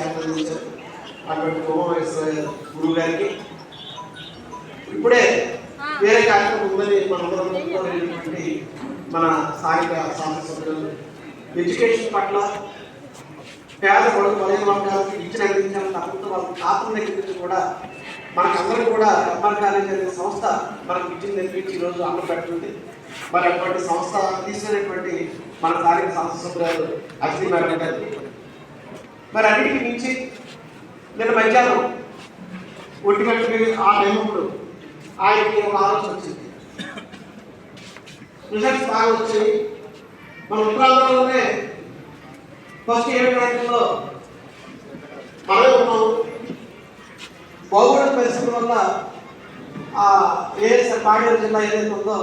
సేవ అందించారు అటువంటి ఉమామహేశ్వర గురువు గారికి ఇప్పుడే వేరే కార్యక్రమం ఉందని మనందరం మన స్థానిక శాసనసభ్యులు ఎడ్యుకేషన్ పట్ల పేద కొడుకు బలైన వర్గాలకు ఇచ్చిన అందించాలని తప్పకుండా వాళ్ళకి కాపుల దగ్గర నుంచి కూడా మనకందరూ కూడా ఎంఆర్ కాలేజ్ అనే సంస్థ మనకు విద్యను నేర్పించి ఈరోజు అమలు పెడుతుంది. మరి అటువంటి సంస్థ తీసుకునేటువంటి మన స్థానిక శాసనసభ్యులు అశ్విని మేడం గారు మరి అన్నిటికీ మించి నిన్న మధ్యాహ్నం ఒంటి గంటకి ఆ టైంలో ఆయనకి ఒక ఆలోచన వచ్చింది. రిజల్ట్స్ బాగా వచ్చాయి. మన ఉత్తరాంధ్రలోనే ఫస్ట్ 7 ర్యాంకుల్లో మనమే ఉన్నాము. భౌగోళిక పరిస్థితుల వల్ల పాడేరు జిల్లా ఏదైతే ఉందో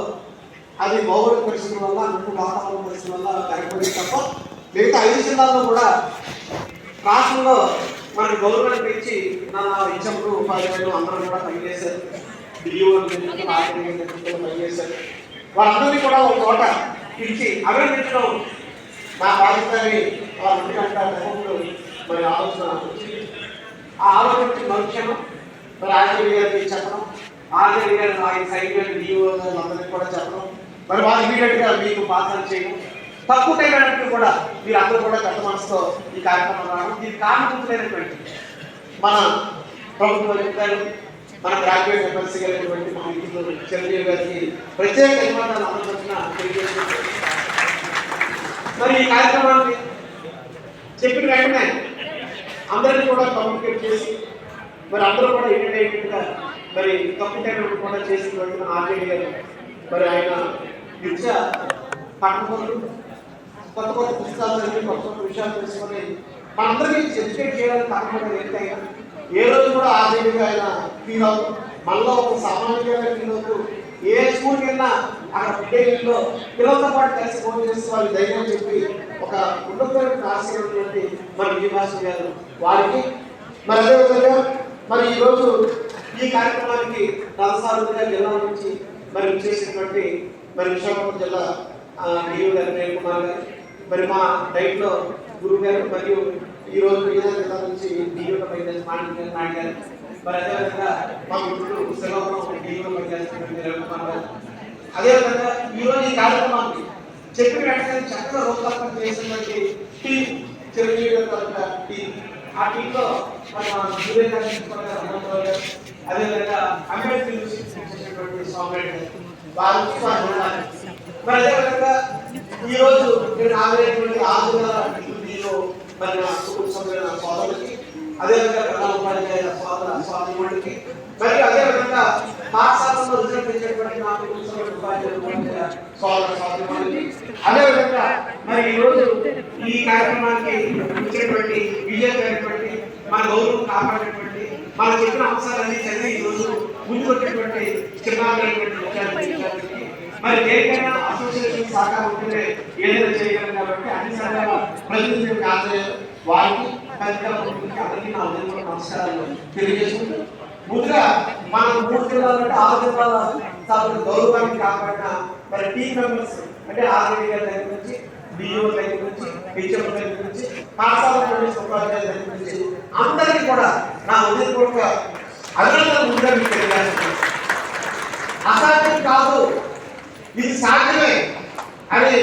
అది భౌగోళిక పరిస్థితుల వల్ల అన్నట్టు వాతావరణ పరిస్థితుల వల్ల వెనకబడింది తప్ప మిగతా 5 జిల్లాల్లో కూడా రాష్ట్రంలో మనకి గవర్నమెంట్ పెంచి ఇచ్చినప్పుడు ఉపాధ్యాయులు అందరూ కూడా పనిచేశారు. పనిచేశారు. వాళ్ళందరినీ కూడా ఒక చోట పిలిచి అభినందించడం నా బాధ్యతని వాళ్ళు మరి ఆలోచన వచ్చింది. ఆ ఆలోచన మనుష్యను మరి ఆచార్య గారికి చెప్పడం, ఆచార్య గారు ఆయన సైన్యం డిఓ అందరికీ కూడా చెప్పడం, మరి వాళ్ళు ఇమీడియట్గా మీకు పాత్రలు చేయడం, తక్కువ టైం అయినట్టు కూడా మీరు అందరూ కూడా పెద్ద మనసుతో ఈ కార్యక్రమం రావడం. దీనికి కారణమైనటువంటి మన ప్రభుత్వ అధికారులు, మన గ్రాడ్యుయేట్ ఎమ్మెల్సీ గారైనటువంటి మా మిత్రులు చిరంజీవి గారికి ప్రత్యేక ధన్యవాదాలు తెలియజేస్తున్నారు. మరి ఈ కార్యక్రమాన్ని చెప్పిన వెంటనే అందరినీ కూడా కమ్యూనికేట్ చేసి మరి అందరూ కూడా ఇంటర్నెట్గా మరి తక్కువ టైం కూడా చేసినటువంటి ఆర్జేడీ గారు మరి ఆయన విద్య పట్టణంలో కొత్త కొత్త పుస్తకాలు కొత్త కొత్త విషయాలు తెలుసుకొని మనందరికీ ఎడ్యుకేట్ చేయాలని తప్పకుండా వ్యక్తి అయినా ఏ రోజు కూడా ఆర్జేడీగా ఆయన ఫీల్ అవుతూ మనలో ఒక సామాన్యంగా ఫీల్ అవుతూ ఏ స్కూల్కి వెళ్ళినా అక్కడ బిడ్డలో పిల్లలతో పాటు కలిసి ఫోన్ చేసి వాళ్ళు ధైర్యం చెప్పి ఒక ఉన్నతమైన ఆశీర్వదించినటువంటి మన విజయభాస్కర్ గారు వారికి మరి అదేవిధంగా మరి ఈరోజు ఈ కార్యక్రమానికి తలసారుగా జిల్లా నుంచి మరి విచ్చేసినటువంటి మరి విశాఖపట్నం జిల్లా డిఓ గారు ప్రేమ్ కుమార్ గారు, మరి మా డైట్లో గురువు గారు, మరియు ఈరోజు విజయనగరం జిల్లా నుంచి డిఓ పనిచేసిన నాయుడు గారు, మరి అదేవిధంగా మా మిత్రులు సెలవులో డిఓ పనిచేస్తున్నటువంటి రవికుమార్ గారు, అదేవిధంగా ఈరోజు ఈ కార్యక్రమానికి చెప్పిన వెంటనే చక్కగా రూపకల్పన చేసినటువంటి టీం చిరంజీవి గారు టీం, ఆ టీంలో అదేవిధంగా అంబేద్కర్ చేసినటువంటి స్వామి వారికి మరి అదేవిధంగా ఈరోజు నేను ఆదరైనటువంటి ఆదుల మరి నా కుటుంబ సభ్యుల సోదరులకి, అదేవిధంగా ప్రధాన ఉపాధ్యాయుల స్వామికి, మరియు అదేవిధంగా పాఠశాలలో రిజల్ట్ ఇచ్చేటువంటి నా కుటుంబ సభ్యుల ఉపాధ్యాయుల స్వామికి, అదేవిధంగా మరి ఈరోజు ఈ కార్యక్రమానికి ఇచ్చేటువంటి విజయమైనటువంటి మన గౌరవం కాపాడేటువంటి మన చెప్పిన అంశాలన్నీ చదివి ఈరోజు ముందుకొచ్చేటువంటి చిన్నారైనటువంటి మరి దేనికైనా అసోసియేషన్ సహకారం ఉంటేనే ఏదైనా చేయగలం కాబట్టి అన్ని సంఘాల ప్రతినిధులకు ఆశ్రయం వారికి అందరికీ నా ఉదయం నమస్కారాలు తెలియజేసుకుంటూ ముందుగా మనం 3 జిల్లాలు అంటే 6 జిల్లాల గౌరవాన్ని కాపాడిన మరి టీం మెంబర్స్ అంటే ఆర్ఐడి గారి దగ్గర నుంచి, డిఓ దగ్గర నుంచి, హెచ్ఎం దగ్గర నుంచి, పాఠశాల ఉపాధ్యాయుల దగ్గర నుంచి అందరికీ కూడా నా ఉదయపూర్వక అభినందనలు ముందుగా మీకు తెలియజేస్తున్నాను. అసాధ్యం కాదు, ఇది సాధ్యమే అని